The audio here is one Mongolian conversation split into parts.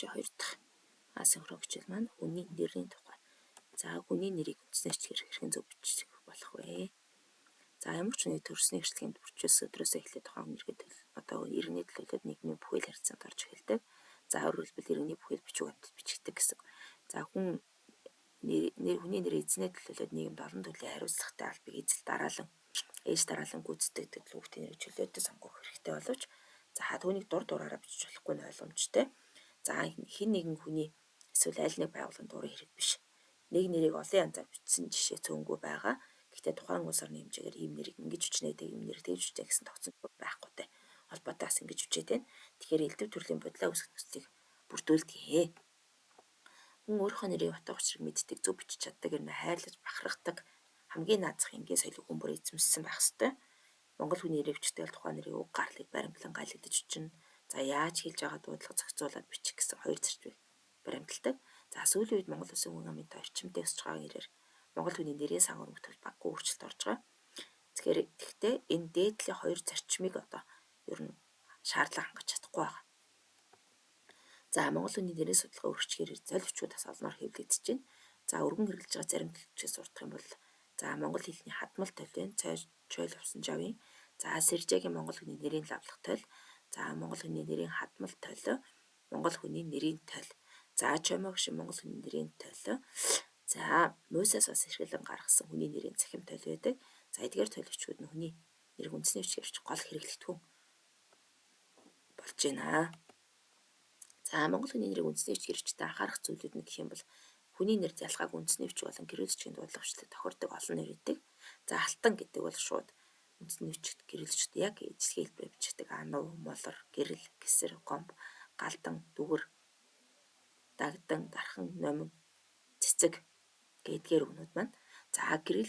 2 дахь асинхрон хичээл маань хүний нэрийн тухай. За хүний нэрийг үндснээр хэрхэн зөв бичих болох вэ? За ямар ч хүний төрсний эрсдлэгийн бүрчээс өдрөөс эхлээд тухайн нэргээд одоо иргэний төлөөлөлд нийгмийн бүхэл харилцаанд орж эхэлдэг. За өөрөлдвөл иргэний бүхэл бичиг баримтад бичигддэг гэсэн. За хүний нэр эзнээ төлөөлөд нийгэмд олон төрлийн хариуцлагатай албыг эзэл дараалан ээж дараалан гүйцэтгэдэг хүүхдийн нэрийг чөлөөтэй сонгох хэрэгтэй боловч за түүнийг дур дураараа бичиж болохгүй нь ойлгомжтой. За хэн нэгэн хүний эсвэл аль нэг байгууллагын дурын хэрэг биш. Нэг нэрийг олон янзаар бичсэн жишээ цөөнгүй байгаа. Гэхдээ тухайн улс орны хэмжээгээр ийм нэрийг ингэж бичнэдэг, ийм нэр тэгж бичнэ гэсэн тогтцол байхгүйтэй. Холбоотойгаас ингэж бичээд байна. Тэгэхээр элдв төрлийн бодлоо үүсгэх нөхцөлийг бүрдүүлдэг. Хүн өөрийнхөө нэрийг утга учирыг мэддэг, зөв бичиж чаддаг, ер нь хайрлаж бахархдаг, хамгийн наазах энгийн соёлыг хүн бүр эзэмшсэн байх ёстой. Монгол хүний нэрийг бичдэг тухайн нэрийн уг гарлыг баримтлан гайлдаж бичнэ. За яаж хэлж байгаа дуудлага зохицуулаад бичих гэсэн хоёр зарчмыг баримталдаг. За сүүлийн үед Монгол Улсын хүн амын орчимтэй өсч байгаа нэрээр Монгол хүний нэрийн сан өрнөх төвд баггүй өөрчлөлт орж байгаа. Тэгэхдээ энэ дээдлийн хоёр зарчмыг одоо ер нь шаардлага хангаж чадахгүй байгаа. За Монгол хүний нэрийн судалгаа өргөчгээр золивчгүй бас олноор хэвлэгдэж байна. За өргөн хэрэглэж байгаа зарим төлөвчөөс урдах юм бол за монгол хэлний хадмал толын цойл авсан жавын за Сэржээгийн монгол хүний нэрийн лавлах тойл за монгол хүний нэрийн хадмал тойл монгол хүний нэрийн тойл за Чомогшин монгол хүний нэрийн тойл за Мосеас бас эрхлэн гаргасан хүний нэрийн цахим тойл байдаг. За эдгээр тойлогчид нь хүний нэрийг үндэсний бичгээрч гол хэрэглэгдэхүүн болж байна. За монгол хүний нэрийг үндэсний бичгээрчтэй анхаарах зүйлүүд нь гэх юм бол хүний нэр залгааг үндэсний бичиг болон гэрэл бичгийн дуудлагачлалд тохирдог олон нэр байдаг. За алтан гэдэг бол шууд үндэсний бичигт гэрэлчд яг эзлэгийн хэлбэрээр бичигдэг. Ануу, молор, гэрэл, гэсэр, гомб, галдан, дүгэр, дагдан, дархан, номин, цэцэг гэдгээр үгнүүд маань. За гэрэл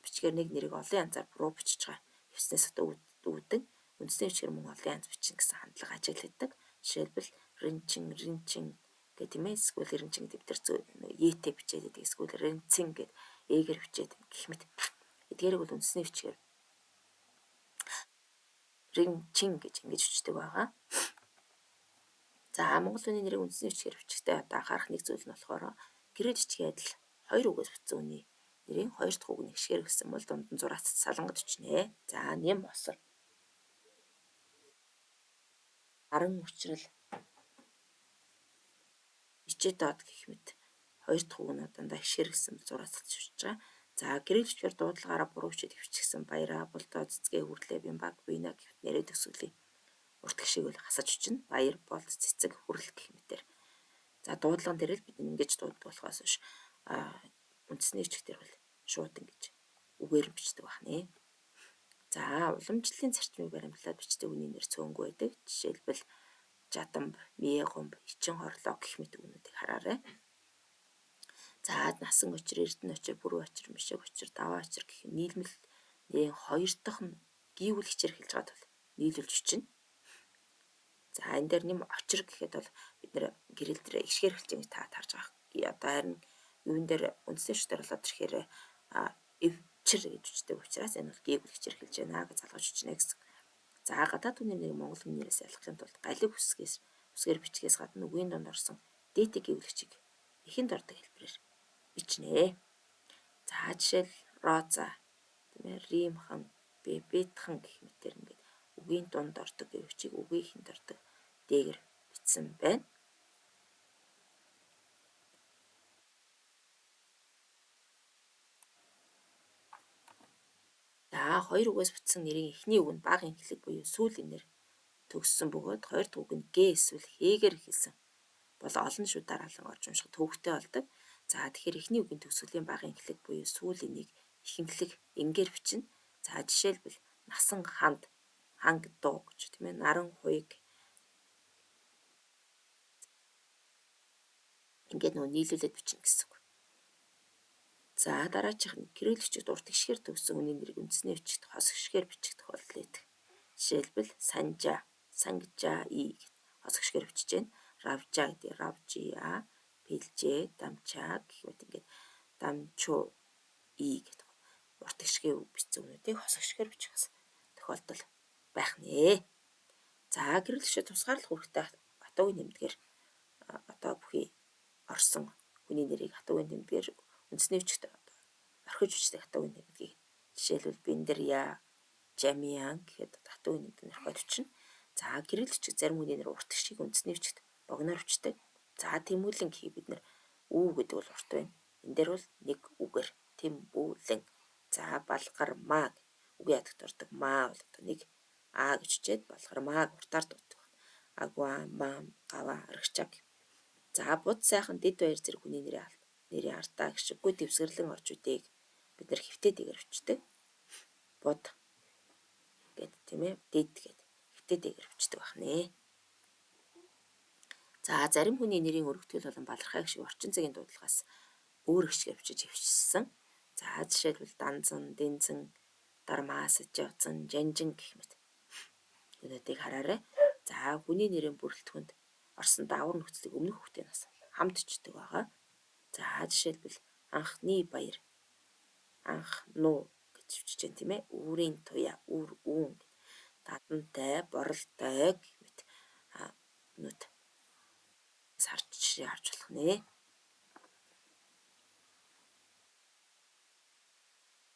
бичгээр нэг нэрийг олон янзаар буруу бичиж байгаа хэвснээс үүдэн үндэсний бичгээр мөн олон янз бичнэ гэсэн хандлага ажиглагддаг. Жишээлбэл ринчин гэх тийм ээ эсвэл ринчин гэдэг бид нар ээтэй бичээд байдаг эсвэл ринцэн гэдэг ээгээр бичээд гэх мэт. Эдгээрийг бол үндэсний бичгээр ринчин гэж ингэж бичдэг байгаа. За монгол хүний нэрийг үндэсний бичгээр бичгтээ одоо анхаарах нэг зүйл нь болохоор гэрэл бичгийн адил хоёр үгээс бүтсэн үний нэрийн хоёр дахь үг нь ихшгээр гэсэн бол дунд нь зураац салангад бичнэ. За нэм осол аран учрал ичээд доод гэх мэт хоёр дахь үг нь дандаа ихшгээр гэсэн зураац бичиж байгаа. За гэрэл бичгээр дуудлагаараа буруу бичээд хвчихсэн баяраа болдоо цэцгээ хүрлээ бимбаг бийна гэх нэрээ төсөөлөе. Урт гişиг бол хасаж бичнэ. Баяр бол цэцэг хүрэл гэх мэтэр. За дуудлаган дээр л бид ингэж дууддаг болохоос биш үндэсний бичгээр бол шууд ингэж үгээр бичдэг байна. За уламжлалын зарчмыг баримтлаад бичдэг үний нэр цөөнгүй байдаг. Жишээлбэл жадамб, миегомб, ичин хорлоо гэх мэт үгнүүдийг хараарай. За насан учир, эрдэнэ учир, бүрэн учир, мишиг учир, даваа учир гэх нийлмэл нэрийн хоёр дахь нь гүйвэл хичээр хэлж байгаа тул нийлүүлж бичнэ. За энэ дээр нэм очир гэхэд бол бид нэр гэрэл дээр ихшгээр хэлж байгаа та тарж байгаа. Одоо харин юун дээр үндэсний шүтээр болоод ирэхээр эвчэр гэж үчдэг учраас энэ бол гүйвэл хичээр хэлж байна гэж залгаж бичнэ гэсэн. За гадаад хүний нэрийг монгол хүний нэрээс ялгахын тулд галиг үсгээр бичгээс гадна үгийн донд орсон дээтэй гүйвлэгчийг эхэнд ордог хэлбэрээр бичнэ. За жишээл роза, тийм ээ, римхан, бебетхан гэх мэтэр ингээд үгийн донд ордог гэвчийг үгийн эхэнд ордог дээгэр бичсэн байна. За хоёр үгээс бүтсэн нэрийн эхний үг нь бага инхлэг буюу сүүлийн нэр төгссөн бөгөөд хоёр дахь үг нь г эсвэл хэгээр хэлсэн бол олон шүд дараалан орж унших төвөгтэй болдог. За тэгэхээр эхний үгийн төгсгөлийн бага инхлэг буюу сүүлийн нэг ихэнхлэг ингээр бичнэ. За жишээлбэл насан ханд, ханг дуу гэж тийм ээ наран хуйг ингээд нөө нийлүүлээд бичнэ гэсэн үг. За дараачих нь гэрэл бичигт урт гişгээр төгссөн үний нэрийг үндэсний бичигт хос гişгээр бичих тохиолдол байдаг. Жишээлбэл санжаа, сангжаа и хос гişгээр бичиж байна. Равжаа гэдэг равжия, пэлжээ, дамчаа гэх мэт ингээд дамчуу и гэдэг урт гişгээ бичсэн үнүүдийг хос гişгээр бичих тохиолдол байх нэ. За гэрэл бичигт тусгаарлах үүрэгтэй атуугийн нэмдгээр одоо бүхий орсон хүний нэрийг хатуугийн тэмдгээр үндэсний бичгт орхиж бичдэг хатуугийн тэмдгийг жишээлбэл Бендерья, Жамиан гэхэд хатуугийн тэмдгийн орхиод бичнэ. За гэрэл бичиг зарим хүний нэр урт шиг үндэсний бичгт богиноор бичдэг. За тэмүүлэн гэхий бид нар үү гэдэг бол урт байна. Энэ дээр бол нэг үгээр тэмбүүлэн. За балгармаа үгийн ядагт ордог маа бол одоо нэг а гэж чичээд балгармааг уртаар дууддаг. Агва, мам, гава, аргачаг. За буд сайхан дэд баяр зэрэг хүний нэрийн артаа гიშггүй дэвсгэрлэн орж үдэг. Бид нар хэвтээтэйгээр өчтдөг. Буд гэд тийм ээ дэд гэд хэвтээтэйгээр өчтдөг бахнэ. За зарим хүний нэрийн өргөтгөл болон балархай гişг орчин цагийн дуудлагаас өөр гişгээр бичиж хөвчсөн. За жишээлбэл данзан, дэнзэн, дармаас, жавцан, жанжин гэх мэт. Өнөөдийг хараарай. За хүний нэрийн бүрэлдэхүүнд орсон даавар нөхцөлийг өмнөх хүүхдээс хамт ичдэг байгаа. За жишээлбэл анхны баяр, анх нуу гэж бичиж байна тийм ээ. Үүрийн туяа, үүр үүн, дадантай, боролтой гэх мэт нүд харж болох нэ.